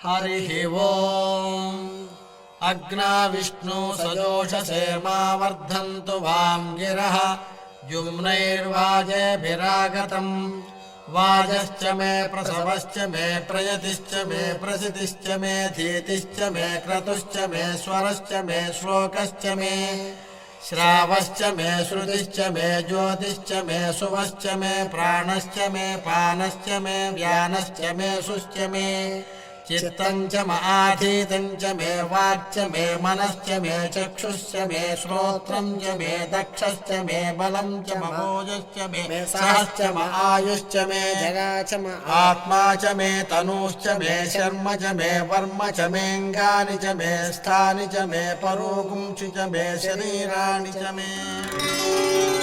हरिः ओम् अग्ना विष्णु सजोषसे मा वर्धन्तु वां गिरः युम्नैर्वाजेभिरागतम् वाजश्च मे प्रसवश्च मे प्रयतिश्च मे प्रसितिश्च मे धीतिश्च मे क्रतुश्च मे स्वरश्च मे श्लोकश्च मे श्रावश्च मे श्रुतिश्च मे ज्योतिश्च मे सुवश्च मे प्राणश्च मे पानश्च मे व्यानश्च मे सुश्च मे चित्तं च आधीतं च मे वाक्च मे मनश्च मे चक्षुश्च मे श्रोत्रं च मे दक्षश्च मे बलं च ममोजश्च मे सहश्च म आयुश्च मे जगा च म आत्मा च मे तनूश्च मे शर्म च मे वर्म च मेऽङ्गानि च मे स्थानि च मे परोगुंसि च मे शरीराणि च मे